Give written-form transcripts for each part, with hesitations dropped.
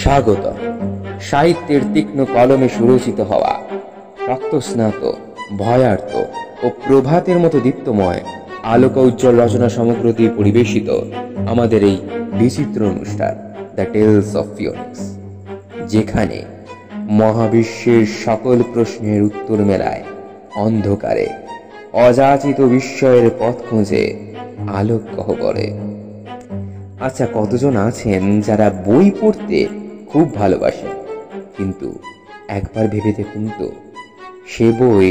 স্বাগত সাহিত্যের তীক্ষ্ণ কলমে সুরচিত হওয়া রক্তস্নাত, ভয়ার্ত ও প্রভাতের মতো দীপ্তময় আলোক উজ্জ্বল রচনা সমগ্র দিয়ে পরিবেশিত আমাদের এই বিচিত্র অনুষ্ঠান দ্য টেলস অফ ফিওনিক্স, যেখানে মহাবিশ্বের সকল প্রশ্নের উত্তর মেলায় অন্ধকারে অযাচিত বিস্ময়ের পথ খুঁজে আলোক গহ্বরে। আচ্ছা, কতজন আছেন যারা বই পড়তে খুব ভালোবাসেন, কিন্তু একবার ভেবে দেখুন তো, সে বই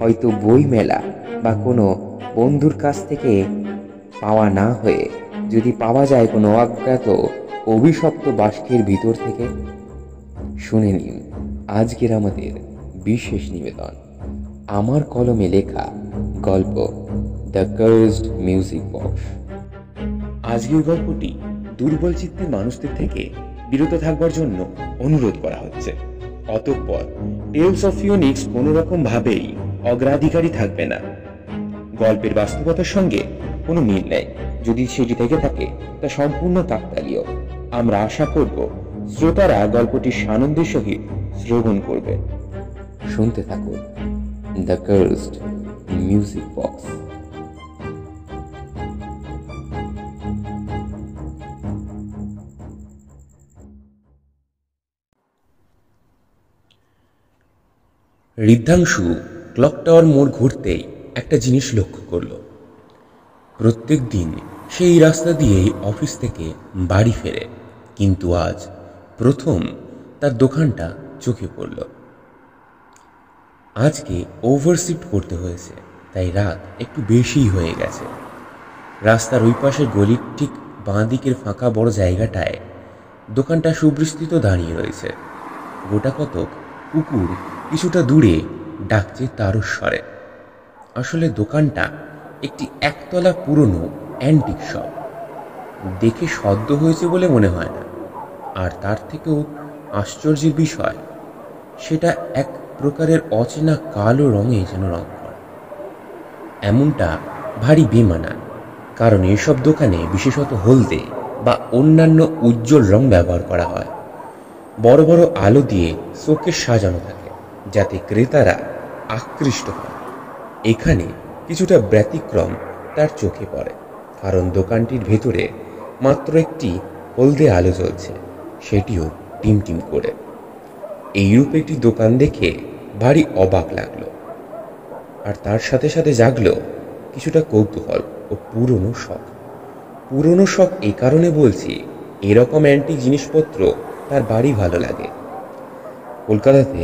হয়তো বই মেলা বা কোনো বন্ধুর কাছ থেকে পাওয়া না হয়ে যদি পাওয়া যায় কোনো অজ্ঞাত অভিশপ্ত বাস্কের ভিতর থেকে। শুনে নিন আজকের আমাদের বিশেষ নিবেদন, আমার কলমে লেখা গল্প দ্য কার্সড মিউজিক বক্স। আজকের গল্পটি দুর্বল চিত্তের মানুষদের থেকে বিরত থাকবার জন্য অনুরোধ করা হচ্ছে। অতঃপর টেলস অফ ফিওনিক্স কোনো রকম ভাবেই অগ্রাধিকারী থাকবে না। গল্পের বাস্তবতার সঙ্গে কোনো মিল নেই। যদি সেটি থেকে থাকে তা সম্পূর্ণ কাকতালীয়। আমরা আশা করব শ্রোতারা গল্পটি সানন্দের সহিত শ্রবণ করবে। শুনতে থাকুন the cursed music box. Riddhangshu clock tower মোড় ঘুরতেই একটা জিনিস লক্ষ্য করল। প্রত্যেক দিন সেই রাস্তা দিয়েই অফিস থেকে বাড়ি ফেরে, কিন্তু আজ প্রথম তার দোকানটা চোখে পড়ল। আজকে ওভারশিফট করতে হয়েছে, তাই রাত একটু বেশিই হয়ে গেছে। রাস্তার ওই পাশের গলির ঠিক বাঁ দিকের ফাঁকা বড় জায়গাটায় দোকানটা সুবিস্তৃত দাঁড়িয়ে রয়েছে। গোটা কতক কুকুর কিছুটা দূরে ডাকছে তারস্বরে। আসলে দোকানটা একটি একতলা পুরনো অ্যান্টিক শপ। দেখে সদ্য হয়েছে বলে মনে হয় না, আর তার থেকেও আশ্চর্যের বিষয়, সেটা এক প্রকারের অচেনা কালো রঙে যেন রং করা। এমনটা ভারী বেমানান, কারণ এসব দোকানে বিশেষত হলদে বা অন্যান্য উজ্জ্বল রং ব্যবহার করা হয়। বড় বড় আলো দিয়ে শোকেস সাজানো থাকে, যাতে ক্রেতারা আকৃষ্ট হয়। এখানে কিছুটা ব্যতিক্রম তার চোখে পড়ে, কারণ দোকানটির ভেতরে মাত্র একটি হলদে আলো জ্বলছে, সেটিও টিমটিম করে। এইরূপ একটি দোকান দেখে ভারী অবাক লাগলো, আর তার সাথে সাথে জাগলো কিছুটা কৌতূহল ও পুরনো শখ। পুরনো শখ এই কারণে বলছি, এরকম অ্যান্টিক জিনিসপত্র তার বাড়ি ভালো লাগে। কলকাতাতে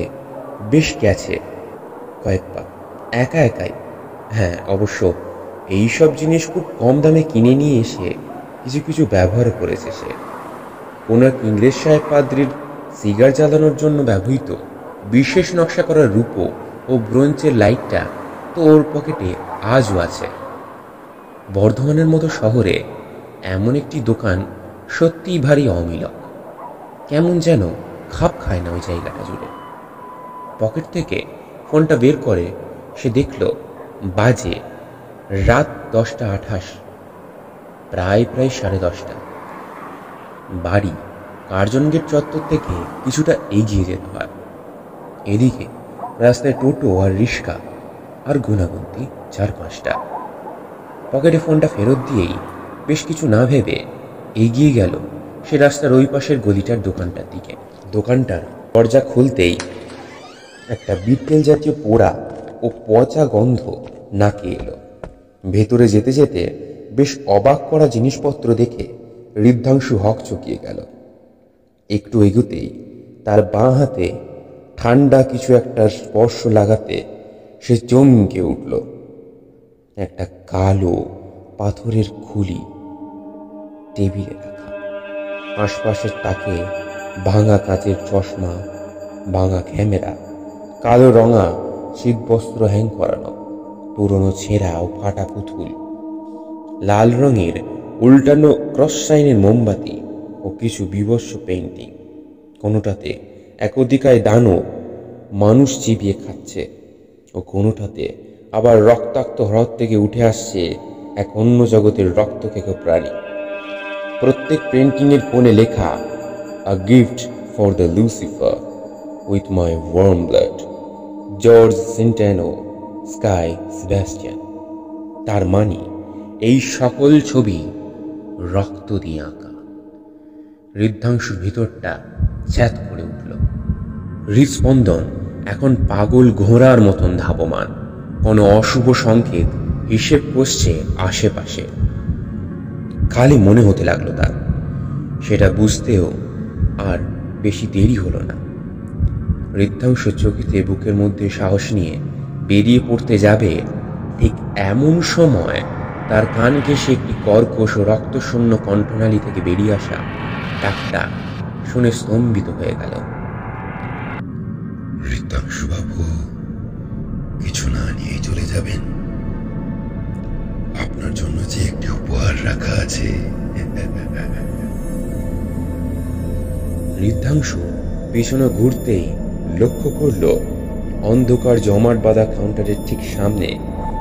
বেশ গেছে কয়েকবার, একা একাই। হ্যাঁ, অবশ্য এইসব জিনিস খুব কম দামে কিনে নিয়ে এসে কিছু কিছু ব্যবহার করেছে সে। কোনো এক ইংরেজ সাহেব পাদ্রির সিগার জ্বালানোর জন্য ব্যবহৃত বিশেষ নকশা করা রূপো ও ব্রোঞ্জের লাইটটা তো ওর পকেটে আজও আছে। বর্ধমানের মতো শহরে এমন একটি দোকান সত্যিই ভারী অমিলক। কেমন যেন খাপ খায় না ওই জায়গাটা জুড়ে। পকেট থেকে ফোনটা বের করে সে দেখল বাজে রাত 10:28, প্রায় 10:30। বাড়ি কার্জন গেট চত্বর থেকে কিছুটা এগিয়ে যেতে হয়। এদিকে রাস্তায় টোটো আর রিক্সা আর গুনাগুনতি 4-5টা। পকেটে ফোনটা ফেরত দিয়েই বেশ কিছু না ভেবে এগিয়ে গেল সে রাস্তার ওই পাশের গলিটার দোকানটার দিকে। দোকানটার দরজা খুলতেই একটা বিটকেল জাতীয় পোড়া ও পচা গন্ধ নাকে এলো। ভেতরে যেতে যেতে বেশ অবাক করা জিনিসপত্র দেখে ঋদ্ধাংশু হক চকিয়ে গেল। একটু এগোতেই তার বাঁ হাতে ঠান্ডা কিছু একটা স্পর্শ লাগাতে সে চমকে উঠল। একটা কালো পাথরের খুলি টেবিলে রাখা, আশপাশের তাকে ভাঙা কাচের চশমা, ভাঙা ক্যামেরা, কালো রঙা শীতবস্ত্র হ্যাং করানো, পুরনো ছেঁড়া ও ফাটা পুতুল, লাল রঙের উল্টানো ক্রস সাইনের মোমবাতি ও কিছু বিভৎস পেইন্টিং। কোনোটাতে একদিকায় দানব মানুষ চিবিয়ে খাচ্ছে, ও কোনোটাতে আবার রক্তাক্ত হ্রদ থেকে উঠে আসছে এক অন্য জগতের রক্তকেক প্রাণী। প্রত্যেক পেন্টিংয়ের কোণে লেখা a gift for the Lucifer with my warm blood, George Sentano, Sky Sebastian. তার মানে এই সকল ছবি রক্ত দিয়ে আঁকা। হৃদ্যাংশুর ভিতরটা ছ্যাঁত করে উঠল। হৃদস্পন্দন এখন পাগল ঘোড়ার মতন ধাবমান, কোনো অশুভ সংকেত হিসেব করছে আশেপাশে। খালি মনে হতে লাগলো তার, সেটা বুঝতেও আর বেশি দেরি হলো না। হৃদ্যাংশ চকিতে বুকের মধ্যে সাহস নিয়ে বেরিয়ে পড়তে যাবে, ঠিক এমন সময় তার কান ঘেঁষে একটি কর্কশ ও রক্তশূন্য কণ্ঠনালী থেকে বেরিয়ে আসা ডাকটা শুনে স্তম্ভিত হয়ে গেল। হৃদ্যাংশু বাবু, কিছু না নিয়ে চলে যাবেন? আপনার জন্য যে একটি উপহার রাখা আছে। হৃদ্যাংশু পেছনে ঘুরতেই লক্ষ্য করল অন্ধকার জমাট বাঁধা কাউন্টারের ঠিক সামনে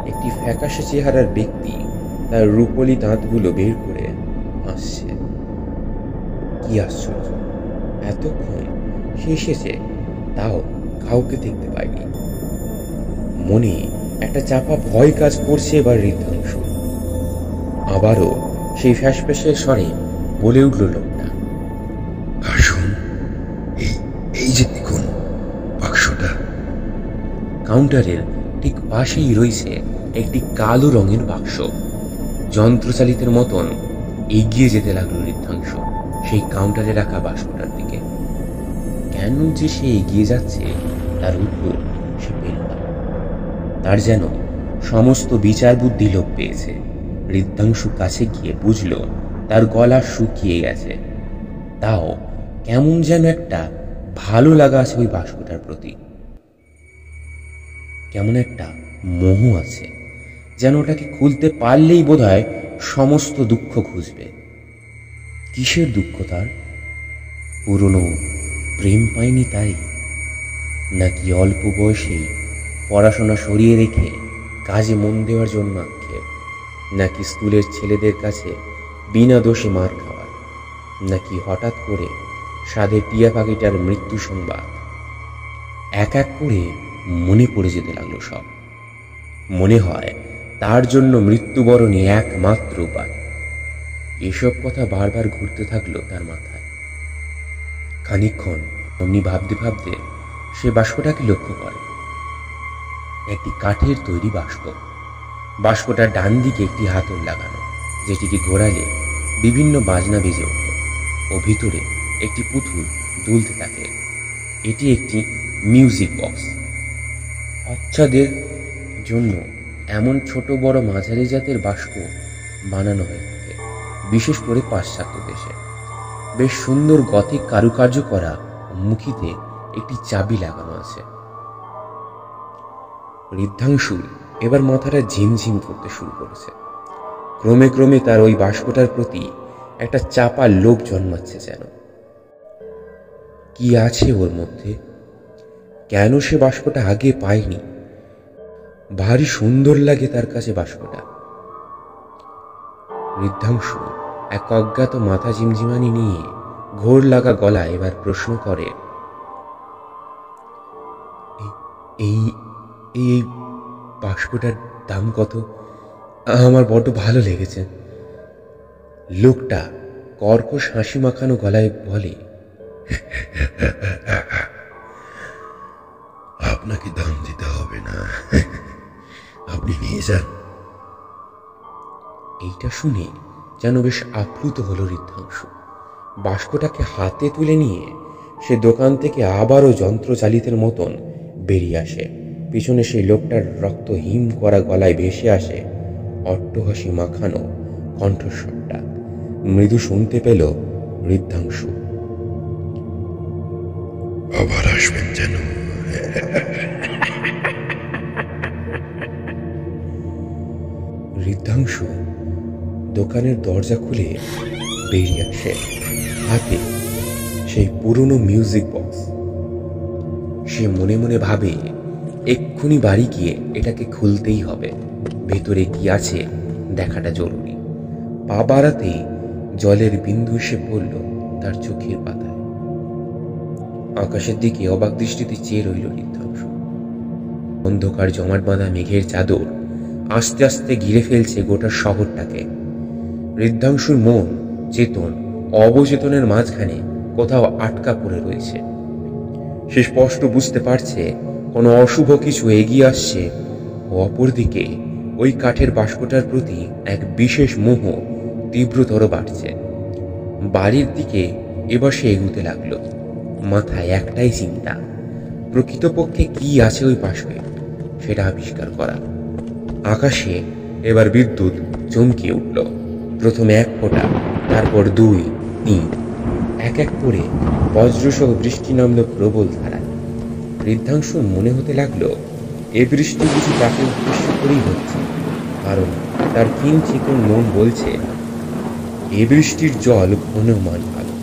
একটি ফ্যাকাশে চেহারার ব্যক্তি তার রূপলি দাঁতগুলো বের করে হাসছে। কি আশ্চর্য, এতক্ষণ সে এসেছে, তাও কাউকে দেখতে পায়নি। মনে একটা চাপা ভয় কাজ করছে এবার হৃদ্যাংশু। আবারও সেই ফ্যাসফ্যাসের স্বরে বলে উঠল লোকটা, আসুন, এই যে দেখুন বাক্সটা। কাউন্টারের ঠিক পাশেই রয়েছে একটি কালো রঙের বাক্স। যন্ত্রচালিতের মতন এগিয়ে যেতে লাগলো হৃদ্যাংশু সেই কাউন্টারে রাখা বাক্সটার দিকে। কেন যে সে এগিয়ে যাচ্ছে তার উত্তর সে পেল না। তার যেন সমস্ত বিচার বুদ্ধি লোপ পেয়েছে। হৃদ্যাংশু কাছে গিয়ে বুঝল তার গলা শুকিয়ে গেছে, তাও কেমন যেন একটা ভালো লাগা আছে ওই বাক্সটার প্রতি। কেমন একটা মোহ আছে, যেন ওটাকে খুলতে পারলেই বোধহয় সমস্ত দুঃখ খুঁজবে। কিসের দুঃখ তার? পুরনো প্রেম পায়নি তাই? নাকি অল্প বয়সেই পড়াশোনা সরিয়ে রেখে কাজে মন দেওয়ার জন্য আক্ষেপ? নাকি স্কুলের ছেলেদের কাছে বিনা দোষে মার খাওয়ার? নাকি হঠাৎ করে সাধের টিয়া পাখিটার মৃত্যু সংবাদ? এক এক করে মনে পড়ে যেতে লাগলো সব। মনে হয় তার জন্য মৃত্যুবরণই একমাত্র উপায়। এসব কথা বারবার ঘুরতে থাকলো তার মাথায়। খানিকক্ষণ অমনি ভাবতে ভাবতে সে বাক্সটাকে লক্ষ্য করে। একটি কাঠের তৈরি বাক্স। বাক্সটার ডান দিকে একটি হাতল লাগানো, যেটিকে ঘোরালে বিভিন্ন বাজনা বেজে ওঠে ও ভিতরে একটি পুতুল দুলতে থাকে। এটি একটি মিউজিক বক্স। বাচ্চাদের জন্য এমন ছোট বড় মাঝারি জাতের বাক্স বানানো হয়ে থাকে, বিশেষ করে পাশ্চাত্য দেশে। বেশ সুন্দর গথিক কারুকার্য করা মুখিতে একটি চাবি লাগানো আছে। হৃদ্যাংশু এবার মাথাটা ঝিমঝিম করতে শুরু করেছে। ক্রমে ক্রমে তার ওই বাক্সটার প্রতি একটা চাপা লোভ জন্মাচ্ছে যেন। কি আছে ওর মধ্যে? কেন সে বাক্সটা আগে পায়নি? ভারী সুন্দর লাগে তার কাছে বাক্সটা। হৃদ্যাংশু এক অজ্ঞাত মাথা ঝিমঝিমানি নিয়ে ঘোর লাগা গলা এবার প্রশ্ন করে, এই এই বাক্সটার দাম কত? আমার বড্ড ভালো লেগেছে। লোকটা কর্কশ হাসি মাখানো গলায় বলে, আপনাকে দাম দিতে হবে না, আপনি নিয়ে যান। এইটা শুনে যেন বেশ আপ্লুত হলো হৃদ্যাংশু। বাক্সটাকে হাতে তুলে নিয়ে সে দোকান থেকে আবারও যন্ত্রচালিতের মতন বেরিয়ে আসে। পিছনে সেই লোকটার রক্ত হিম করা গলায় ভেসে আসে অট্টহাসি মাখানো কণ্ঠস্বরটা। মৃদু শুনতে পেল হৃদ্যাংশু, আবার আসবেন যেন। হৃদ্যাংশু দোকানের দরজা খুলে বেরিয়ে আসে, হাতে সেই পুরনো মিউজিক বক্স। সে মনে মনে ভাবে, এক্ষুনি বাড়ি গিয়ে এটাকে খুলতেই হবে। ভেতরে কি আছে দেখাটা জরুরি। পা বাড়াতে জলের বিন্দু এসে পড়ল তার চোখের পাতায়। আকাশের দিকে অবাক দৃষ্টিতে চেয়ে রইল ঋদ্ধাংশু। অন্ধকার জমাট বাঁধা মেঘের চাদর আস্তে আস্তে ঘিরে ফেলছে গোটা শহরটাকে। ঋদ্ধাংশুর মন চেতন অবচেতনের মাঝখানে কোথাও আটকা পড়ে রয়েছে। সে স্পষ্ট বুঝতে পারছে কোনো অশুভ কিছু এগিয়ে আসছে ও অপরদিকে ওই কাঠের বাস্কটার প্রতি এক বিশেষ মোহ তীব্রতর বাড়ছে। বাড়ির দিকে এবার সে এগুতে লাগলো। মাথায় একটাই চিন্তা, প্রকৃতপক্ষে কি আছে ওই বাস্কে সেটা আবিষ্কার করা। আকাশে এবার বিদ্যুৎ চমকিয়ে উঠল। প্রথমে 1 ফোঁটা, তারপর 2, 3, এক এক করে বজ্রসহ বৃষ্টি নামল প্রবল ধারায়। ঋদ্ধাংশুর মনে হতে লাগলো এ বৃষ্টি কিছু তাকে উদ্দেশ্য করেই হচ্ছে, কারণ তার চিকন মন বলছে এ বৃষ্টির জল ঘূর্ণমান ভালো।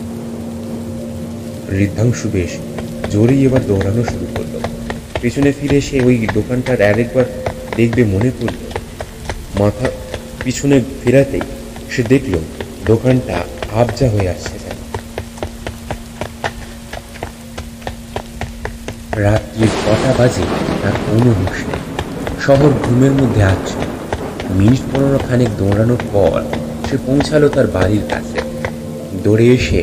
ঋদ্ধাংশু বেশ জোরেই এবার দৌড়ানো শুরু করলো। পেছনে ফিরে সে ওই দোকানটার আরেকবার দেখবে মনে পড়ল। মাথা পিছনে ফেরাতেই সে দেখল দোকানটা আবজা হয়ে আসছে। রাত্রি কটা বাজে তার কোনো হুঁশ নেই। শহর ঘুমের মধ্যে আছে। মিনিট 15 খানেক দৌড়ানোর পর সে পৌঁছালো তার বাড়ির কাছে। দৌড়ে এসে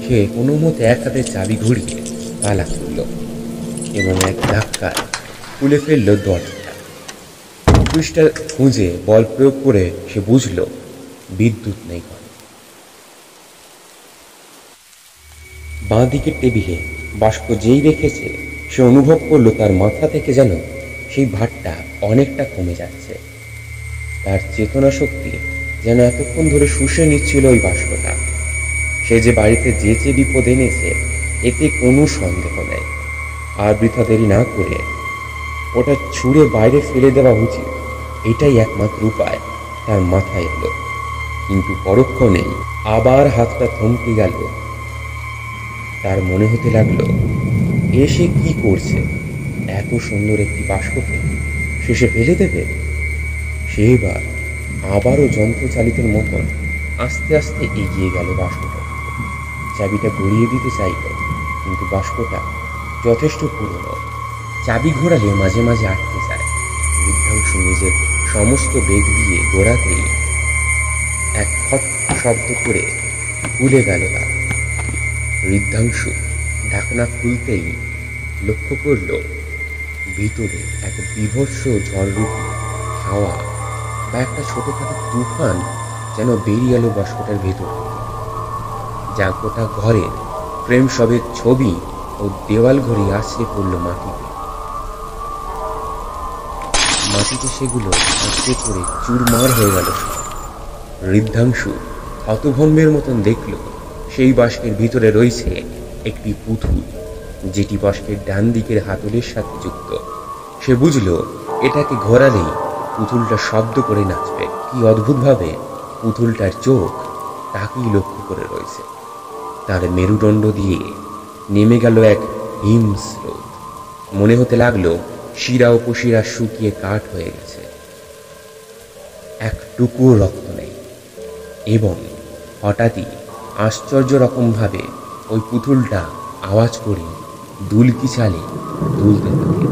সে কোনো মতে এক হাতে চাবি ঘুরিয়ে তালা খুলল এবং এক ধাক্কায় খুলে ফেলল দরজাটা। সুইচটা খুঁজে বল প্রয়োগ করে সে বুঝল বিদ্যুৎ নেই ঘরে। বাঁ দিকের টেবিলে বাস্ক যেই রেখেছে সে অনুভব করলো তার মাথা থেকে যেন সেই ভারটা অনেকটা কমে যাচ্ছে। তার চেতনা শক্তি যেন এতক্ষণ ধরে শুষে নিচ্ছিল ওই বাস্কটা। সে যে বাড়িতে যে বিপদ এনেছে এতে কোনো সন্দেহ নেই। আর বৃথা দেরি না করে ওটা ছুঁড়ে বাইরে ফেলে দেওয়া উচিত, এটাই একমাত্র উপায় তার মাথায় এলো। কিন্তু পরক্ষণেই আবার হাতটা থমকে গেল। তার মনে হতে লাগলো এসে কি করছে, এত সুন্দর একটি বাস্ককে শেষে ফেলে দেবে। সে এবার আবারও যন্ত্রচালিতের মতন আস্তে আস্তে এগিয়ে গেল বাস্কটা। চাবিটা ঘুরিয়ে দিতে চাইল, কিন্তু বাস্কটা যথেষ্ট পুরনো। চাবি ঘোরালে মাঝে মাঝে আটকে যায়। ঋদ্ধাংশু নিজের সমস্ত বেগ দিয়ে ঘোরাতেই এক খট শব্দ করে খুলে গেল তার। ঋদ্ধাংশু ঢাকনা খুলতেই লক্ষ্য করল ভিতরে এক বিভৎস ঝড়রূপী হাওয়া বা একটা ছোটখাটো তুফান যেন বেরিয়ে এলো বাস্কটার ভেতর থেকে, যা গোটা ঘরের প্রেম সবের ছবি ও দেওয়াল ঘড়ি আছড়ে পড়ল মাটিতে সেগুলো আছড়ে পড়ে চুরমার হয়ে গেল। ঋদ্ধাংশু হতভম্বের মতন দেখল সেই বাস্কের ভিতরে রয়েছে একটি পুতুল, যেটি বাস্কের ডান দিকের হাতলের সাথে যুক্ত। সে বুঝল এটাকে ঘোরালেই পুতুলটা শব্দ করে নাচবে। কি অদ্ভুতভাবে পুতুলটার চোখ তাকেই লক্ষ্য করে রয়েছে। তার মেরুদণ্ড দিয়ে নেমে গেল এক হিমস্রোত। মনে হতে লাগলো শিরা উপশিরা শুকিয়ে কাঠ হয়ে গেছে, একটুকু রক্ত নেই। এবং হঠাৎই আশ্চর্য রকমভাবে ওই পুতুলটা আওয়াজ করে দুলকি চালে দুলতে থাকে,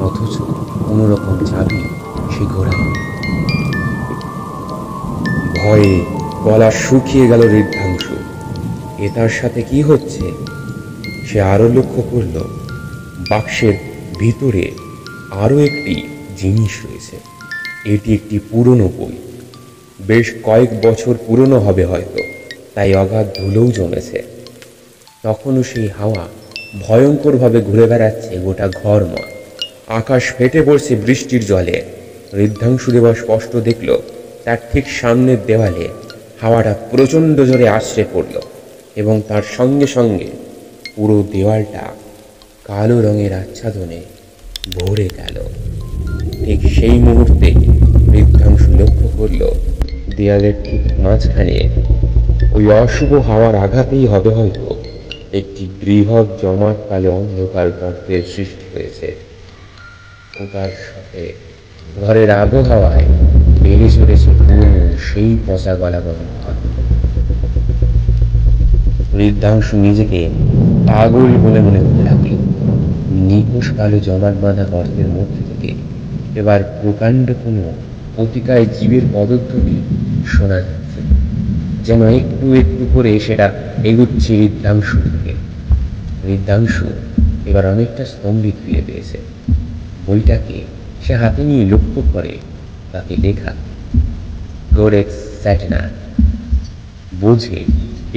অথচ কোনো রকম চাবি সে ঘোরায়। ভয়ে গলা শুকিয়ে গেল ঋদ্ধাংশু। এ তার সাথে কি হচ্ছে? সে আরো লক্ষ্য করল বাক্সের ভিতরে আরো একটি জিনিস রয়েছে। এটি একটি পুরনো বই, বেশ কয়েক বছর পুরনো হবে হয়তো, তাই অগাধ ধুলোও জমেছে। তখনও সেই হাওয়া ভয়ঙ্করভাবে ঘুরে বেড়াচ্ছে গোটা ঘরময়। আকাশ ফেটে পড়ছে বৃষ্টির জলে। ঋদ্ধাংশু এবার স্পষ্ট দেখল তার ঠিক সামনের দেওয়ালে হাওয়াটা প্রচণ্ড জোরে আছড়ে পড়ল এবং তার সঙ্গে সঙ্গে পুরো দেওয়ালটা কালো রঙের আচ্ছাদনে ভরে গেল। ঠিক সেই মুহূর্তে ঋদ্ধাংশু লক্ষ্য করল দেয়ালের ঠিক মাঝখানে ওই অশুভ হাওয়ার আঘাতেই হবে হয়তো একটি বৃহৎ জমাট কালে অন্ধকার গর্তের সৃষ্টি হয়েছে। তার সাথে ঘরের আবহাওয়ায় বেড়ে চলেছে সেই পচা গলা গরম। বৃদ্ধাংশু নিজেকে পাগল বলে মনে হতে লাগল। নিখোঁজ কালো জমাট বাঁধা গর্তের মধ্যে থেকে এবার প্রকাণ্ড কোনো অতিকায় জীবের পদধ্বনি শোনা যাচ্ছে, যেন একটু একটু করে সেটা এগুচ্ছে বৃদ্ধাংশু থেকে। বৃদ্ধাংশু এবার অনেকটা স্তম্ভিত ফিরে পেয়েছে। বইটাকে সে হাতে নিয়ে লক্ষ্য করে তাকে লেখা কোডেক্স স্যাটেনা। বোঝে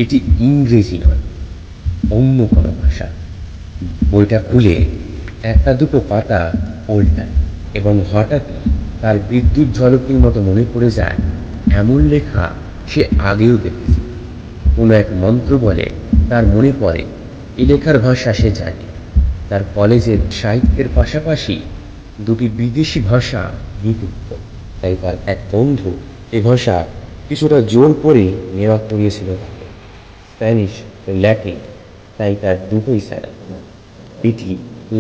এটি ইংরেজি নয়, অন্য কোনো ভাষা। বইটা খুলে একটা দুটো পাতা উল্টায় এবং হঠাৎ তার বিদ্যুৎ ঝলকের মতো মনে পড়ে যায় এমন লেখা সে আগেও দেখেছে। কোনো এক মন্ত্র বলে তার মনে পড়ে এই লেখার ভাষা সে জানে। তার কলেজের সাহিত্যের পাশাপাশি দুটি বিদেশি ভাষা নিযুক্ত, তাই তার এক বন্ধু এ ভাষা কিছুটা জোর করে নেওয়া করিয়েছিল তাকে। স্প্যানিশ, ল্যাটিন, তাই তার দুটোই জানা। এটি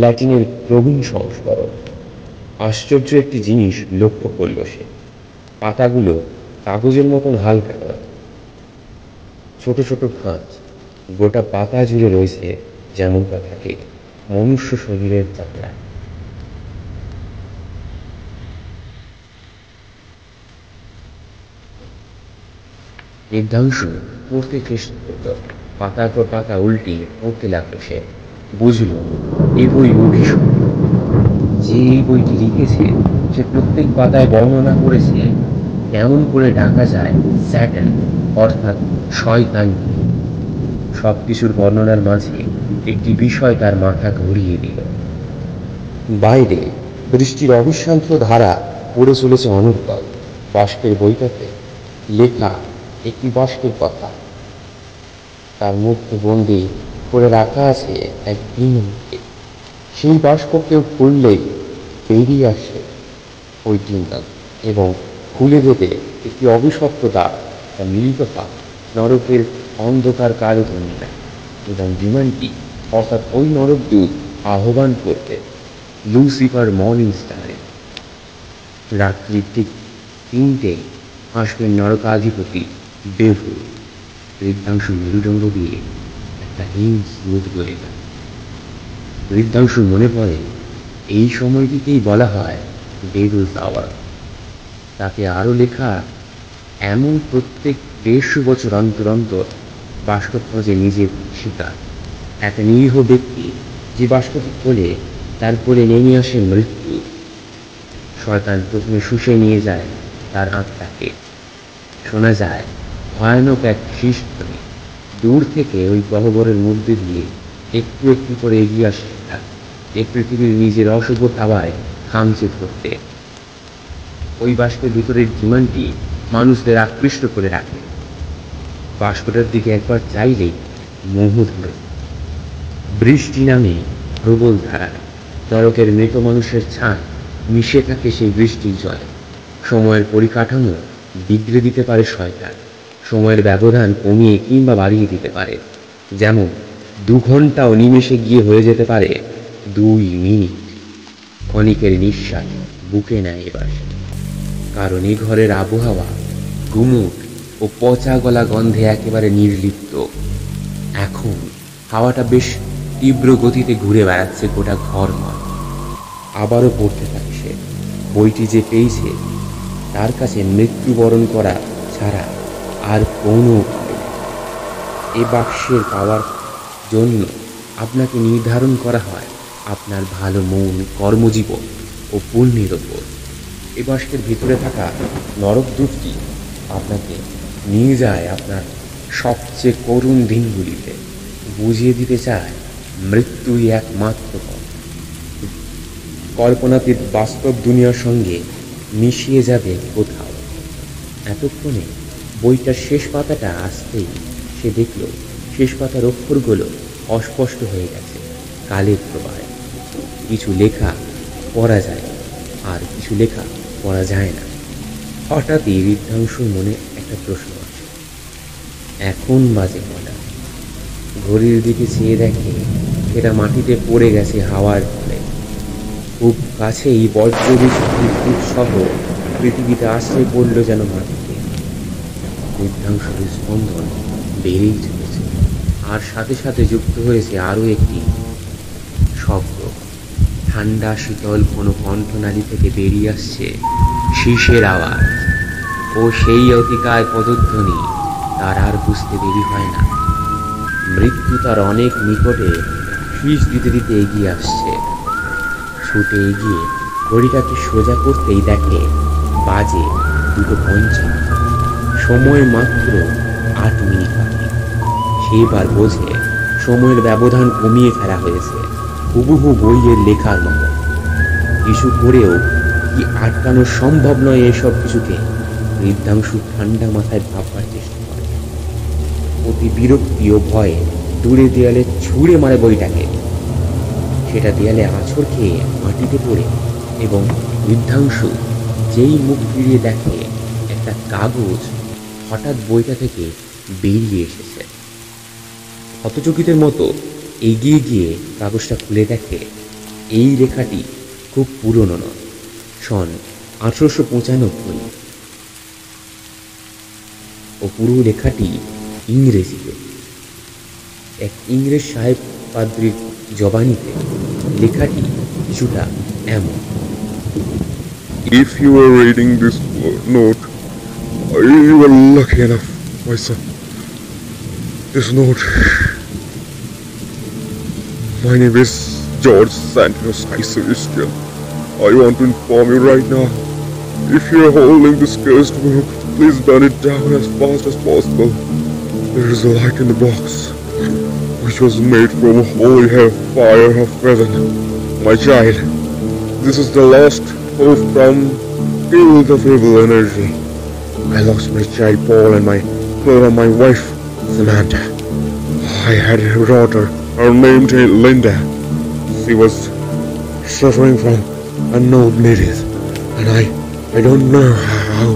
ল্যাটিনের প্রবীণ সংস্করণ। আশ্চর্য একটি জিনিস লক্ষ্য করল সে। পাতাগুলো কাগজের মতন হালকা নয়, ছোট ছোট খাঁজ গোটা পাতা জুড়ে রয়েছে, যেমনটা থাকে মনুষ্য শরীরের চামড়ায়। বৃদ্ধাংশু পড়তে চেষ্টা করত, পাতার পর পাতা উল্টিয়ে পড়তে লাগলো সে। বুঝল এই বই অভিশপ্ত। যে এই বইটি লিখেছে সে প্রত্যেক পাতায় বর্ণনা করেছে কেমন করে ডাকা যায় স্যাটান, অর্থাৎ শয়তান। সব কিছুর বর্ণনার মাঝে একটি বিষয় তার মাথা ঘুরিয়ে দিল। বাইরে বৃষ্টির অবিশ্রান্ত ধারা পড়ে চলেছে অনর্গল। বাষ্পের বইটাতে লেখা একটি বাষ্পের কথা। তার মধ্যে বন্দি করে রাখা আছে এক দিনকে। সেই বাষ্প কেউ খুললেই বেরিয়ে আসে ওই দিনদান এবং খুলে যেতে একটি অভিশপ্ত দ্বার, তা মিলিত পাক নরকের অন্ধকার কালো দুনিয়ায়। এবং বিমানটি অর্থাৎ ওই নরকদূত আহ্বান করতে লুসিফার মর্নিং স্টারে। রাত্রি ঠিক 3টে আসবেন নরকাধিপতি বেভু। বৃদ্ধাংশু মেরুদণ্ড দিয়ে একটা হিংস বোধ করে গেল। বৃদ্ধাংশুর মনে পড়ে এই সময়টিকেই বলা হয় ডেভিলস আওয়ার। তাকে আরও লেখা এমন প্রত্যেক 150 বছর অন্তর অন্তর বাষ্প খোঁজে নিজের শিকার। এক নিরীহ ব্যক্তি যে বাষ্পটি খোলে তারপরে নেমে আসে মৃত্যু। শয়তান প্রথমে শুষে নিয়ে যায় তার আত্মাকে। শোনা যায় ভয়ানক এক শিশধ্বনি দূর থেকে ওই গহ্বরের মধ্যে দিয়ে একটু একটু করে এগিয়ে আসে এই পৃথিবীর নিজের অশুভ থাবায় খামচে ধরতে। ওই বাষ্পের ভিতরের বিমানটি মানুষদের আকৃষ্ট করে রাখে। বাষ্পটার দিকে একবার চাইলেই মোহ ধরে। বৃষ্টি নামে প্রবল ধারা, নরকের মৃত মানুষের ছাঁ মিশে থাকে সেই বৃষ্টির জলে। সময়ের পরিকাঠামো বিগড়ে দিতে পারে শয়তান। সময়ের ব্যবধান কমিয়ে কিংবা বাড়িয়ে দিতে পারে। যেমন 2 ঘন্টাও নিমেষে গিয়ে হয়ে যেতে পারে 2 মিনিট। ক্ষণিকের নিঃশ্বাস বুকে নেয় এবার, কারণ এই ঘরের আবহাওয়া গুমুট ও পচা গলা গন্ধে একেবারে নির্লিপ্ত। এখন হাওয়াটা বেশ তীব্র গতিতে ঘুরে বেড়াচ্ছে গোটা ঘরময়। আবারও পড়তে থাকে সে। বইটি যে পেয়েছে তার কাছে মৃত্যুবরণ করা ছাড়া আর কোনো উপায় নেই। এ বাক্সের পাওয়ার জন্য আপনাকে নির্ধারণ করা হয় আপনার ভালো মন, কর্মজীবন ও পুণ্যের ওপর। এ বাক্সের ভিতরে থাকা নরকদূতটি আপনাকে নিয়ে যায় আপনার সবচেয়ে করুণ দিনগুলিতে। বুঝিয়ে দিতে চায় মৃত্যুই একমাত্র পথ। কল্পনাতীত বাস্তব দুনিয়ার সঙ্গে মিশিয়ে যাবে কোথাও। এতক্ষণে বইটার শেষ পাতাটা আসতেই সে দেখল শেষ পাতার অক্ষরগুলো অস্পষ্ট হয়ে গেছে কালের প্রবাহে। কিছু লেখা পড়া যায় আর কিছু লেখা পড়া যায় না। হঠাৎই বৃদ্ধাংশুর মনে একটা প্রশ্ন আছে। এখন বাজে কটা? ঘড়ির দিকে চেয়ে দেখে সেটা মাটিতে পড়ে গেছে হাওয়ার ফলে। খুব কাছেই বজ্রবৃষ্টির সহ পৃথিবীতে আশ্রয় পড়ল যেন মাটিতে। বৃদ্ধাংশুর স্পন্দন বেড়েই চলেছে, আর সাথে সাথে যুক্ত হয়েছে আরও একটি শব্দ। ঠান্ডা শীতল কোনো কণ্ঠনালী থেকে বেরিয়ে আসছে শীষের আওয়াজ, ও সেই অতিকায় পদধ্বনি তার আর বুঝতে দেরি হয় না। মৃত্যু তার অনেক নিকটে শীষ দিতে দিতে এগিয়ে আসছে। ছুটে এগিয়ে ঘড়িটাকে সোজা করতেই দেখে বাজে 2:55, সময় মাত্র 8 মিনিট বাকি। সেবার বোঝে সময়ের ব্যবধান কমিয়ে ফেলা হয়েছে, হুবহু বইয়ের লেখার মতো। কিছু করেও কি আটকানো সম্ভব নয় এসব কিছুকে? বৃদ্ধাংশু ঠান্ডা মাথায় ভাববার চেষ্টা করে। অতি বিরক্তি ও ভয়ে দূরে দেয়ালে ছুঁড়ে মারে বইটাকে। সেটা দেয়ালে আছড় খেয়ে মাটিতে পড়ে, এবং বৃদ্ধাংশু যেই মুখ ফিরিয়ে দেখে একটা কাগজ হঠাৎ বইটা থেকে বেরিয়ে এসেছে। হতচকিতের মতো এগিয়ে গিয়ে কাগজটা খুলে দেখে এই লেখাটি খুব পুরনো নয়, সন 1895, ও পুরো লেখাটি ইংরেজিতে। এক ইংরেজ সাহেব পাদ্রির জবানিতে লেখাটি কিছুটা এমন: If you are reading this note, you are lucky enough, my son. This note. My name is George Santos Christian. I want to inform you right now. If you are holding this cursed book, please burn it down as fast as possible. There is a light in the box, which was made from a holy fire of heaven. My child, this is the last hope from field of evil energy. I lost my child Paul and my wife Samantha. I had a daughter, her name Linda. She was suffering from unknown disease, and I don't know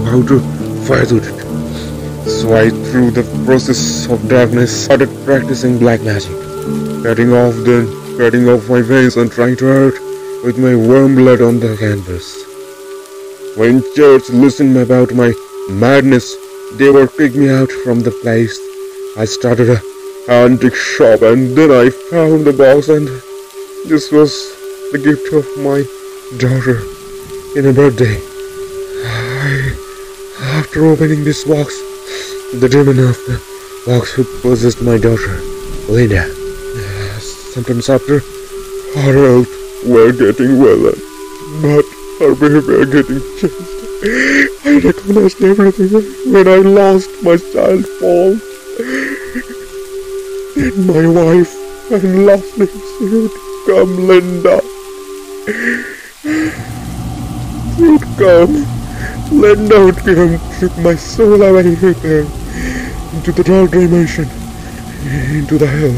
how to fight with it. So I, through the process of darkness, started practicing black magic, cutting off my veins and trying to hurt with my warm blood on the canvas. When church listened about my madness, they were kicked me out from the place. I started a antique shop, and then I found the box, and this was the gift of my daughter in a birthday. After opening this box, the demon of the box who possessed my daughter, Linda, sometimes after her health were getting well, but her behavior getting changed. I recognized everything when I lost my child Paul. And my wife, and lastly she would come, Linda. She would come. Linda would come, took my soul away with her into the dark dimension, into the hell.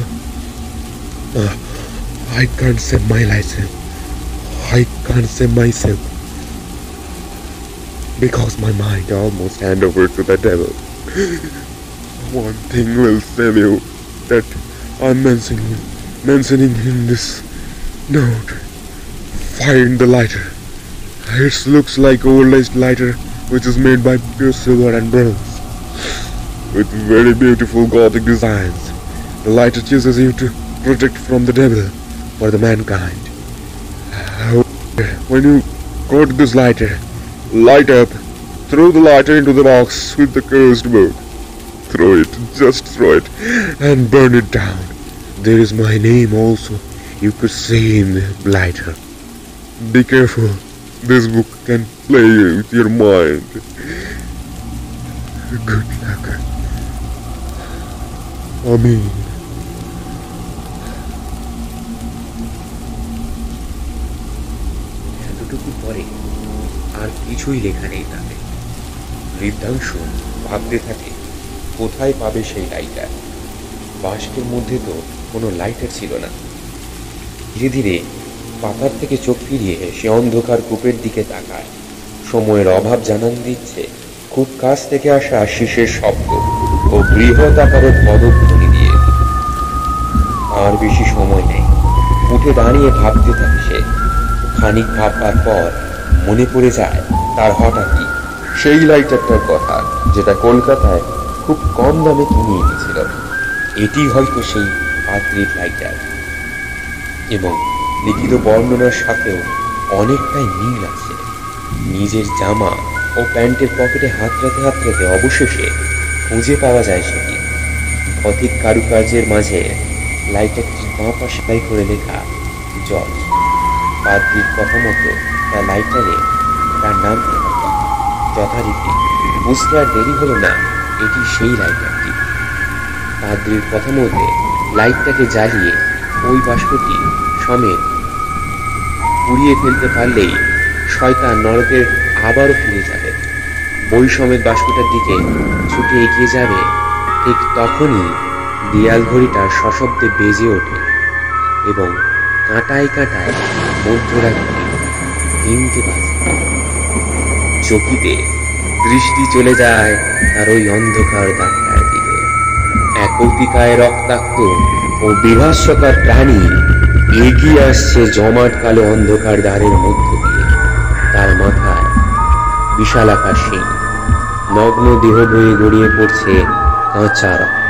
I can't save my life. I can't save myself, because my mind almost hand over to the devil. One thing will save you, that I'm mentioning in this note. Find the lighter. It looks like old-aged lighter, which is made by pure silver and bronze, with very beautiful Gothic designs. The lighter chooses you to protect from the devil for the mankind. When you got this lighter, light up, throw the lighter into the box with the cursed book. Throw it, just throw it, and burn it down. There is my name also, you could see in the lighter. Be careful, this book can play with your mind. Good luck. Amen. এতটুকু পরে আর কিছুই লেখা নেই তাতে। বৃদ্ধাংশু ভাবতে থাকে কোথায় পাবে সেই লাইটার। বাস্কের মধ্যে তো কোনো লাইটার ছিল না। ধীরে ধীরে পাতার থেকে চোখ ফিরিয়ে সে অন্ধকার কূপের দিকে তাকায়। সময়ের অভাব জানান দিচ্ছে খুব কাছ থেকে আসা শীষের শব্দ ও বৃহৎ আকারের পদধ্বনি দিয়ে। আর বেশি সময় নেই, উঠে দাঁড়িয়ে ভাবতে থাকে সে। খানিক ভাববার পর মনে পড়ে যায় তার হঠাৎই সেই লাইটারটার কথা, যেটা কলকাতায় খুব কম দামে কিনে এনেছিল। এটি হয়তো সেই পাদ্রীর লাইটার, এবং লিখিত বর্ণনার সাথেও অনেকটাই মিল আছে। নিজের জামা ও প্যান্টের পকেটে হাতড়াতে অবশেষে খুঁজে পাওয়া যায় সেটি। গথিক কারুকার্যের মাঝে লাইটারটির বাঁ পাশে সেলাই করে লেখা জর্জ। পাদ্রীর কথা মতো তার লাইটারে তার নাম লেখা। যথারীতি বুঝতে আর দেরি হলো না, এটি সেই লাইটারটি। পাদ্রীর কথা মতে লাইটটাকে জ্বালিয়ে ওই বাষ্পটি সমেত পুড়িয়ে ফেলতে পারলেই শয়তান নরকের আবারও ফিরে যাবে। বই সমেত বাষ্পটার দিকে ছুটে এগিয়ে যাবে। ঠিক তখনই দেয়াল ঘড়িটা সশব্দে বেজে ওঠে এবং কাঁটায় কাঁটায় মধ্যরাত্রি 3টে বাজে। চকিতে দৃষ্টি চলে যায় তার ওই অন্ধকার দ্বারটার দিকে। এক অতিকায় রক্তাক্ত ও বিভৎসকার প্রাণী এগিয়ে আসছে জমাট কালো অন্ধকার দ্বারের মধ্য দিয়ে। তার মাথায় বিশালাকার শিং, নগ্ন দেহ বয়ে গড়িয়ে পড়ছে কাঁচা রক্ত।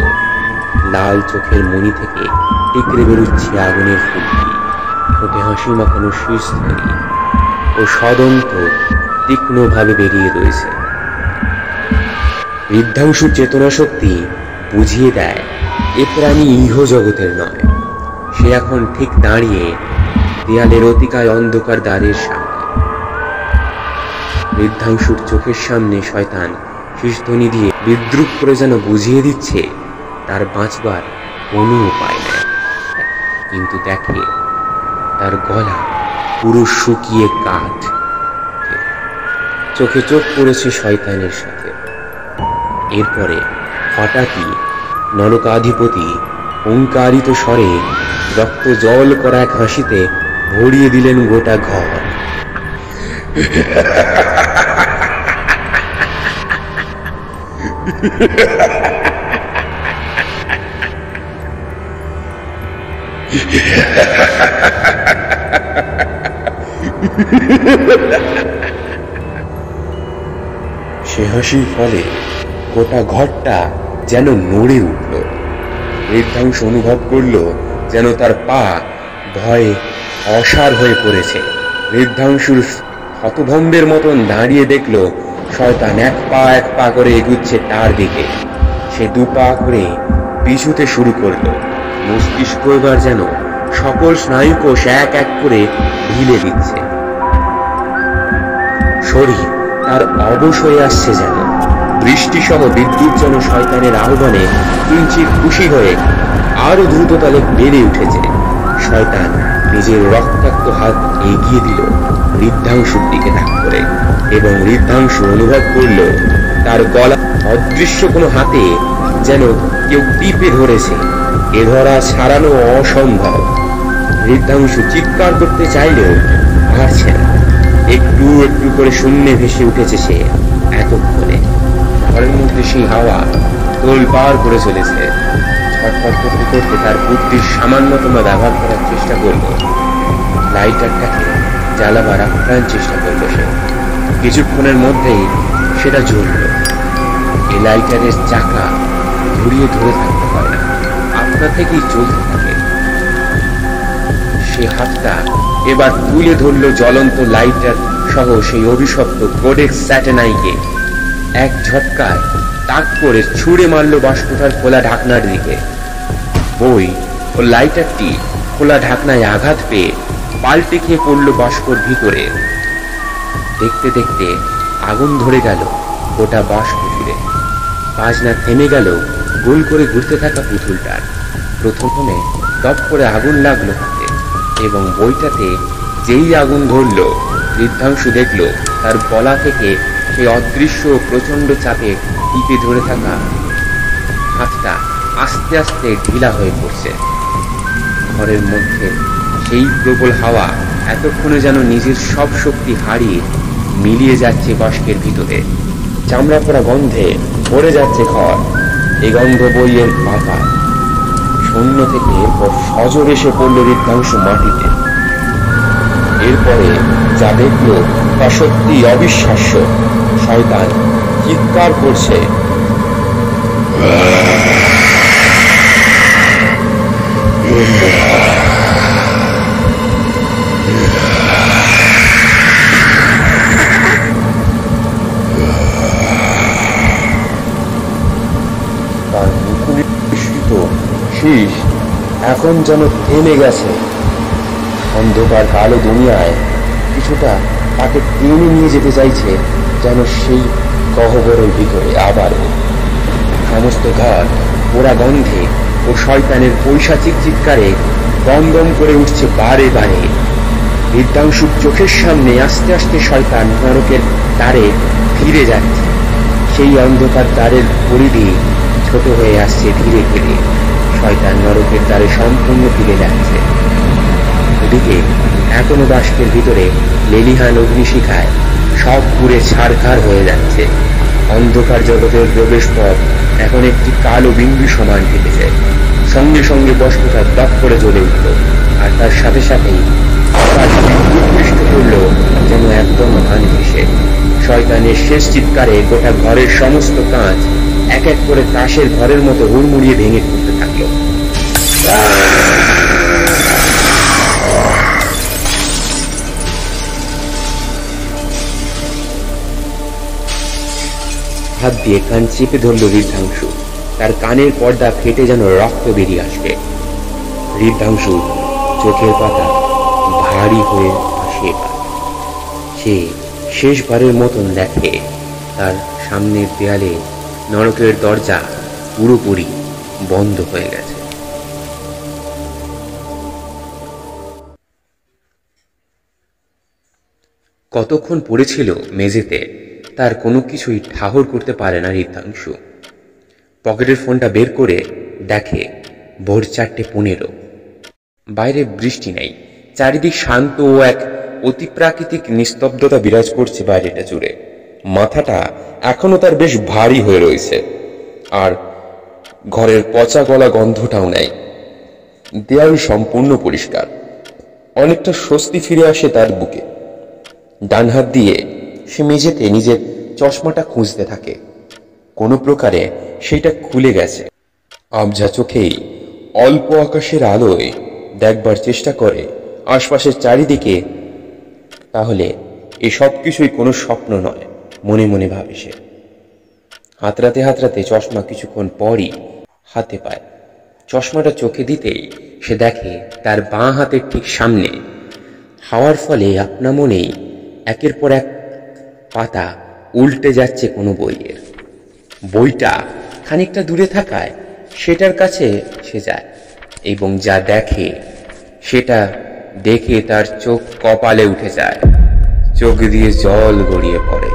লাল চোখের মণি থেকে টিকরে বেরুচ্ছে আগুনের ফুলকি। ঠোঁটে হাসি মাখানো শীর্ষধারী ও সদন্ত তীক্ষ্ণভাবে বেরিয়ে রয়েছে। বৃদ্ধাংশুর চেতনা শক্তি বুঝিয়ে দেয় এ প্রাণী ইহ জগতের নয়। সে এখন ঠিক দাঁড়িয়ে দেয়ালের অতিকায় অন্ধকার দ্বারের সামনে। বৃদ্ধাংশুর চোখের সামনে শয়তান শীষধ্বনি দিয়ে বিদ্রুপ করে যেন বুঝিয়ে দিচ্ছে তার বাঁচবার কোনো উপায় নেই। কিন্তু দেখে তার গলা পুরো শুকিয়ে কাঠ। চোখে চোখ পড়েছে শয়তানের সাথে। এরপরে হঠাৎই নরকাধিপতি ওঙ্কারিত স্বরে রক্ত জল করা এক হাসিতে ভরিয়ে দিলেন গোটা ঘর। সে হাসির ফলে গোটা ঘরটা যেন নড়ে উঠল। বৃদ্ধাংশ অনুভব করল যেন তার পা ভয়ে অসাড় হয়ে পড়েছে। বৃদ্ধাংশুর হতভম্বের মতন দাঁড়িয়ে দেখল শয়তান এক পা করে এগুচ্ছে তার দিকে। সে 2 পা করে পিছুতে শুরু করলো। মস্তিষ্ক এবার যেন সকল স্নায়ুকোষ এক এক করে ঢিলে দিচ্ছে। শরীর তার অবশ হয়ে আসছে যেন। বৃষ্টি সহ বিদ্যুৎ যেন শয়তানের আহ্বানে কিঞ্চিত খুশি হয়ে আরো দ্রুততালে বেড়ে উঠেছে। শয়তান নিজের রক্তাক্ত হাত এগিয়ে দিল বৃদ্ধাংশুর দিকে তাক করে, এবং বৃদ্ধাংশু অনুভব করল তার গলা অদৃশ্য কোনো হাতে যেন কেউ টিপে ধরেছে। এ ধরা ছাড়ানো অসম্ভব। বৃদ্ধাংশু চিৎকার করতে চাইলেও পারছে না। একটু একটু করে শূন্যে ভেসে উঠেছে সে। এতক্ষণে ঘরের মধ্যে সেই হাওয়া তোলপাড় করে চলেছে। ছটফট করতে করতে তার বুদ্ধির সামান্যতম ব্যবহার করার চেষ্টা করল। লাইটারটাকে জ্বালাবার আপ্রাণ চেষ্টা করল সে। কিছুক্ষণের মধ্যেই সেটা জ্বলল। এই লাইটারের চাকা ঘুরিয়ে ধরে থাকতে হয় না, আপনা থেকেই চলতে থাকে। সে হাতটা এবার তুলে ধরল জ্বলন্ত লাইটার সহ সেই অভিশপ্ত কোডেক্স স্যাটেনাইকে। এক ঝটকায় তাক করে ছুঁড়ে মারল বাষ্পটার খোলা ঢাকনার দিকে। বই ও লাইটারটি খোলা ঢাকনায় আঘাত পেয়ে পাল্টে খেয়ে পড়ল বাষ্পর ভিতরে। দেখতে দেখতে আগুন ধরে গেল গোটা বাষ্প জুড়ে। বাজনা থেমে গেল গোল করে ঘুরতে থাকা পুতুলটার। প্রথমে টপ করে আগুন লাগলো হাতে, এবং বইটাতে যেই আগুন ধরল বৃদ্ধাংশু দেখল তার গলা থেকে সেই অদৃশ্য প্রচন্ড চাপে টিপে ধরে থাকা হাতটা আস্তে আস্তে ঢিলা হয়ে পড়ছে। ঘরের মধ্যে সেই প্রবল হাওয়া এতক্ষণে যেন নিজের সব শক্তি হারিয়ে মিলিয়ে যাচ্ছে বাষ্পের ভিতরে। চামড়া পড়া গন্ধে ভরে যাচ্ছে ঘর। এই গন্ধ বইয়ের পাতা। শূন্য থেকে এরপর সজোর এসে পড়ল বৃদ্ধাংশ মাটিতে। এরপরে যা দেখল তা সত্যি অবিশ্বাস্য। শয়তান চিৎকার করছে, শীষ এখন যেন থেমে গেছে। অন্ধকার কালো দুনিয়ায় কিছুটা তাকে টেনে নিয়ে যেতে চাইছে, যেন সেই গহ্বরের ভিতরে আবারও। সমস্ত ঘর পোড়া গন্ধে ও শয়তানের পৈশাচিক চিৎকারে দম দম করে উঠছে বারে বারে। বৃদ্ধাংশুর চোখের সামনে আস্তে আস্তে শয়তান নরকের দ্বারে ফিরে যাচ্ছে। সেই অন্ধকার দ্বারের পরিধি ছোট হয়ে আসছে ধীরে ধীরে। শয়তান নরকের দ্বারে সম্পূর্ণ ফিরে যাচ্ছে। ওদিকে এখনো বাষ্পের ভিতরে লেলিহান অগ্নিশিখায় সব পুড়ে ছারখার হয়ে যাচ্ছে। অন্ধকার জগতের প্রবেশ পথ এখন একটি কালো বিন্দু সমান কেটেছে। সঙ্গে সঙ্গে বস্তুটা দপ করে জ্বলে উঠল, আর তার সাথে সাথেই আকাশ উৎকৃষ্ট করল যেন একদম ধান ভেসে। শয়তানের শেষ চিৎকারে গোটা ঘরের সমস্ত কাঁচ এক এক করে তাসের ঘরের মতো হুড়মুড়িয়ে ভেঙে পড়তে থাকলো। হাত দিয়ে কান চেপে ধরল ঋদ্ধাংশু। তার কানের পর্দা ফেটে যেন রক্ত বেরিয়ে আসবে। ঋদ্ধাংশু চোখের পাতা ভারী হয়ে আসে। সে শেষবারের মতন দেখে তার সামনের দেয়ালে নরকের দরজা পুরোপুরি বন্ধ হয়ে গেছে। কতক্ষণ পড়েছিল মেঝেতে তার কোনো কিছুই ঠাহর করতে পারে না ঋদ্ধাংশু। পকেটের ফোনটা বের করে দেখে ভোর 4:15। বাইরে বৃষ্টি নেই, চারিদিক শান্ত ও এক অতিপ্রাকৃতিক নিস্তব্ধতা বিরাজ করছে বাইরেটা জুড়ে। মাথাটা এখনো তার বেশ ভারী হয়ে রয়েছে, আর ঘরের পচা গলা গন্ধটাও নেই। দেয়াল সম্পূর্ণ পরিষ্কার। অনেকটা স্বস্তি ফিরে আসে তার বুকে। ডান হাত দিয়ে সে মেঝেতে নিজের চশমাটা খুঁজতে থাকে। কোনো প্রকারে সেটা খুলে গেছে। আবঝা চোখেই অল্প আকাশের আলোয় দেখবার চেষ্টা করে আশপাশের চারিদিকে। তাহলে এসব কিছুই কোনো স্বপ্ন নয়, মনে মনে ভাবে সে। হাতড়াতে হাতড়াতে চশমা কিছুক্ষণ পরই হাতে পায়। চশমাটা চোখে দিতেই সে দেখে তার বাঁ হাতের ঠিক সামনে হাওয়ার ফলে আপনা মনেই একের পর এক পাতা উল্টে যাচ্ছে কোনো বইয়ের। বইটা খানিকটা দূরে থাকায় সেটার কাছে সে যায় এবং যা দেখে সেটা দেখে তার চোখ কপালে উঠে যায়। চোখ দিয়ে জল গড়িয়ে পড়ে।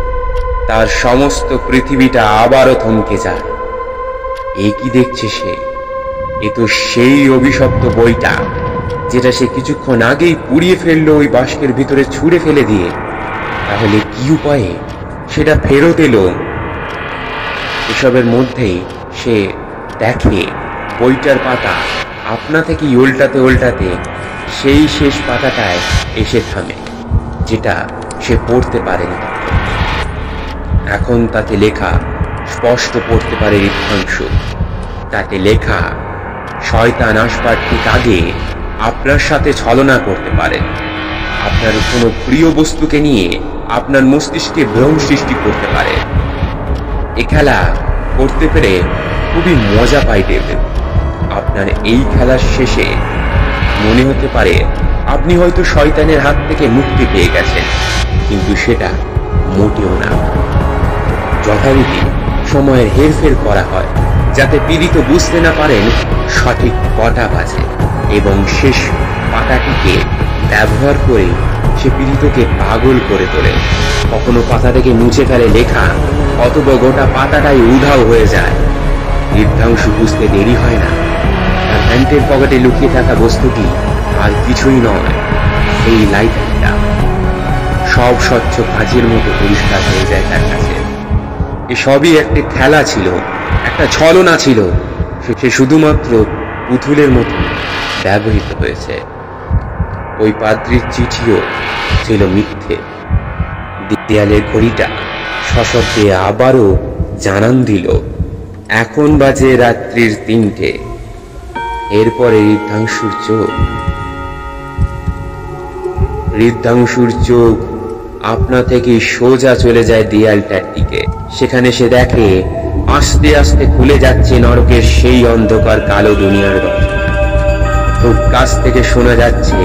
তার সমস্ত পৃথিবীটা আবারও থমকে যায়। এ কি দেখছে সে? এ তো সেই অভিশপ্ত বইটা যেটা সে কিছুক্ষণ আগেই পুড়িয়ে ফেললো ওই বাস্কের ভিতরে ছুঁড়ে ফেলে দিয়ে। তাহলে কি উপায়ে সেটা ফেরত এলো? এসবের মধ্যেই সে দেখে বইটার পাতা আপনা থেকেই উল্টাতে উল্টাতে সেই শেষ পাতাটায় এসে থামে, যেটা সে পড়তে পারেনি। এখন তাতে লেখা স্পষ্ট পড়তে পারে ঋদ্ধাংশু। তাতে লেখা, শয়তান আসবার ঠিক আগে আপনার সাথে ছলনা করতে পারে। আপনার কোনো প্রিয় বস্তুকে নিয়ে আপনার মস্তিষ্কে ভ্রম সৃষ্টি করতে পারে। এ খেলা করতে পেরে খুবই মজা পাই ডেভিড। আপনার এই খেলার শেষে মনে হতে পারে আপনি হয়তো শয়তানের হাত থেকে মুক্তি পেয়ে গেছেন, কিন্তু সেটা মোটেও না। যথারীতি সময়ের হেরফের করা হয় যাতে পীড়িত বুঝতে না পারেন সঠিক কটা বাজে, এবং শেষ পাতাটিকে ব্যবহার করে সে পীড়িতকে পাগল করে তোলে। কখনো পাতা থেকে মুছে ফেলে লেখা, অথবা গোটা পাতাটাই উধাও হয়ে যায়। ঋদ্ধাংশু বুঝতে দেরি হয় না। তার প্যান্টের পকেটে লুকিয়ে থাকা বস্তুটি আর কিছুই নয়, এই লাইটারটা। সব স্বচ্ছ কাচের মতো পরিষ্কার হয়ে যায় তার কাছে। এসবই একটা খেলা ছিল, একটা ছলনা ছিল। সে শুধুমাত্র পুতুলের মতো ব্যবহৃত হয়েছে। ওই পাদ্রীর চিঠিও ছিল মিথ্যে। দেয়ালের ঘড়িটা সশব্দে আবারও জানান দিল, এখন বাজে রাত্রির 3টে। এরপরে ঋদ্ধাংশুর চোখ আপনা থেকে সোজা চলে যায় দেয়ালটার দিকে। সেখানে সে দেখে আস্তে আস্তে খুলে যাচ্ছে নরকের সেই অন্ধকার কালো দুনিয়ার দরজা। খুব কাছ থেকে শোনা যাচ্ছে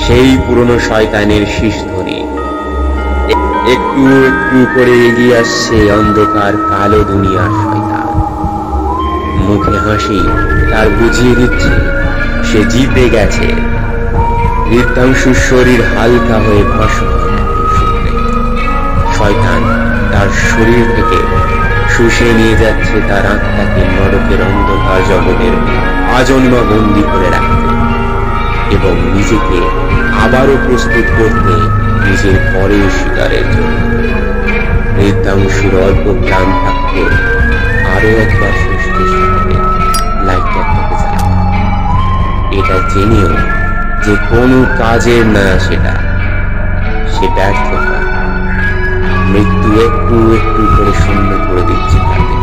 সেই পুরনো শয়তানের শীষধ্বনি। একটু একটু করে এগিয়ে আসছে অন্ধকার কালো দুনিয়ার শয়তান। মুখে হাসি তার বুঝিয়ে দিচ্ছে সে জিতে গেছে। হৃদাংশুর শরীর হালকা হয়ে ভাসমান। শয়তান তার শরীর থেকে শুষে নিয়ে যাচ্ছে তার আত্মাকে নরকের অন্ধকার জগতের আজন্ম বন্দী করে রাখতে এবং নিজেকে আবারও প্রস্তুত করতে নিজের পরের শিকারের জন্য। হৃদাংশুর অল্প প্রাণ থাকতে আরো একবার শেষ চেষ্টা করে লাইটটা থেকে যায়। এটা জেনেও যে কোনো কাজের না সেটা, সে ব্যর্থতা। মৃত্যু একটু একটু করে শূন্য করে দিচ্ছে তাকে।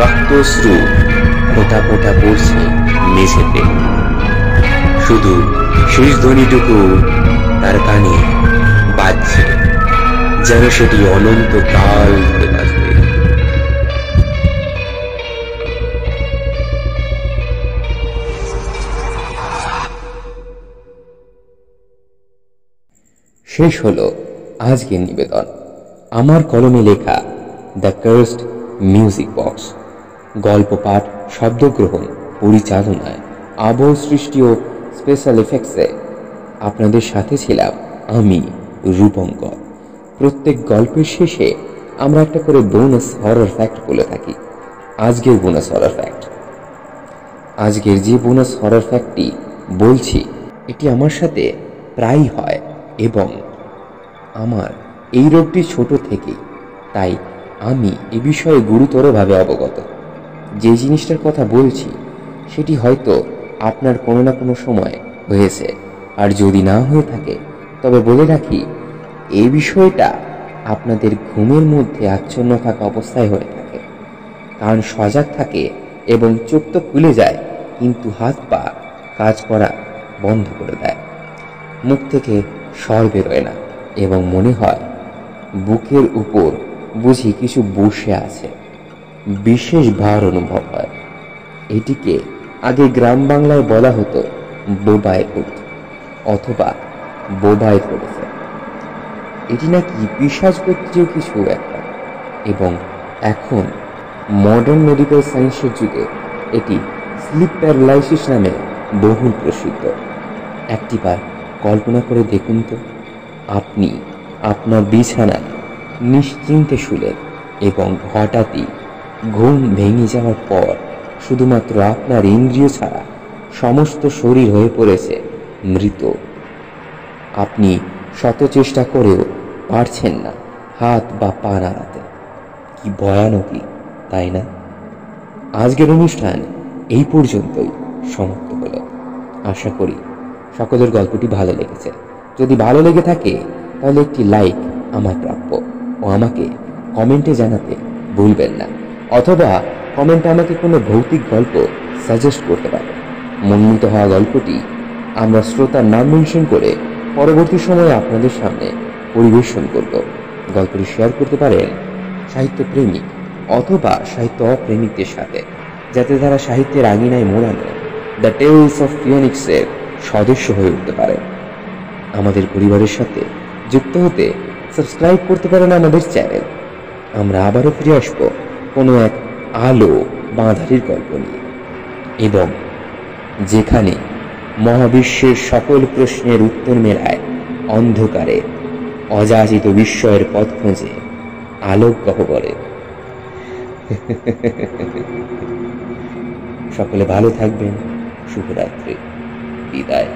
রক্তশ্রু ফোঁটা ফোঁটা পড়ছে মেঝেতে। শুধু শেষ ধ্বনিটুকু তার কানে বাজছে, যেন সেটি অনন্তকাল ধরে বাজবে। শেষ হলো আজকের নিবেদন। আমার কলমে লেখা দ্য কার্সড মিউজিক বক্স। গল্প পাঠ, শব্দগ্রহণ, পরিচালনায়, আবহ সৃষ্টি ও স্পেশাল এফেক্টসে আপনাদের সাথে ছিলাম আমি, রূপঙ্কর। প্রত্যেক গল্পের শেষে আমরা একটা করে বোনাস হরর ফ্যাক্ট বলে থাকি। আজকের বোনাস হরর ফ্যাক্ট, আজকের যে বোনাস হরর ফ্যাক্টটি বলছি, এটি আমার সাথে প্রায়ই হয় এবং আমার এই রোগটি ছোট থেকেই, তাই আমি এ বিষয়ে গুরুতরভাবে অবগত। যে জিনিসটার কথা বলছি সেটি হয়তো আপনার কোনো না কোনো সময় হয়েছে, আর যদি না হয়ে থাকে তবে বলে রাখি, এই বিষয়টা আপনাদের ঘুমের মধ্যে আচ্ছন্ন থাকা অবস্থায় হয়ে থাকে। কান সজাগ থাকে এবং চোখ তো খুলে যায়, কিন্তু হাত পা কাজ করা বন্ধ করে দেয়। মুখ থেকে স্বর বেরোয় না এবং মনে হয় বুকের উপর বুঝি কিছু বসে আছে। বিশেষ ভার অনুভব হয়। এটিকে আগে গ্রাম বাংলায় বলা হতো বোবায় ভূত অথবা বোবায় ধরেছে। এটি নাকি পিশাচ গোত্রীয় কিছু একটা, এবং এখন মডার্ন মেডিকেল সায়েন্সের যুগে এটি স্লিপ প্যারালাইসিস নামে বহুল প্রসিদ্ধ। একটিবার কল্পনা করে দেখুন তো, আপনি আপনার বিছানায় নিশ্চিন্তে শুলেন এবং হঠাৎই ঘুম ভেঙে যাওয়ার পর শুধুমাত্র আপনার ইন্দ্রিয় ছাড়া সমস্ত শরীর হয়ে পড়েছে মৃত। আপনি শত চেষ্টা করেও পারছেন না হাত বা পা নাড়াতে। কি ভয়ানকই, তাই না? আজকের অনুষ্ঠান এই পর্যন্তই সমাপ্ত হলো। আশা করি সকলের গল্পটি ভালো লেগেছে। যদি ভালো লেগে থাকে তাহলে একটি লাইক আমার প্রাপ্য, ও আমাকে কমেন্টে জানাতে ভুলবেন না, অথবা কমেন্টে আমাকে কোনো ভৌতিক গল্প সাজেস্ট করতে পারেন। মনোনীত হওয়া গল্পটি আমরা শ্রোতার নাম মেনশন করে পরবর্তী সময়ে আপনাদের সামনে পরিবেশন করব। গল্পটি শেয়ার করতে পারেন সাহিত্যপ্রেমী অথবা সাহিত্য অপ্রেমিকদের সাথে, যাতে তারা সাহিত্যের আঙিনায় মোড়ানো দ্য টেলস অফ ফিওনিক্সের সদস্য হয়ে উঠতে পারে। আমাদের পরিবারের সাথে যুক্ত হতে সাবস্ক্রাইব করতে পারেন আমাদের চ্যানেল। আমরা আবারও ফিরে আসবো কোনো এক আলো বাঁধারির গল্প নিয়ে, এবং যেখানে মহাবিশ্বের সকল প্রশ্নের উত্তর মেলায় অন্ধকারে অযাচিত বিস্ময়ের পথ খুঁজে আলোক গহ্বরে। সকলে ভালো থাকবেন। শুভরাত্রি। বিদায়।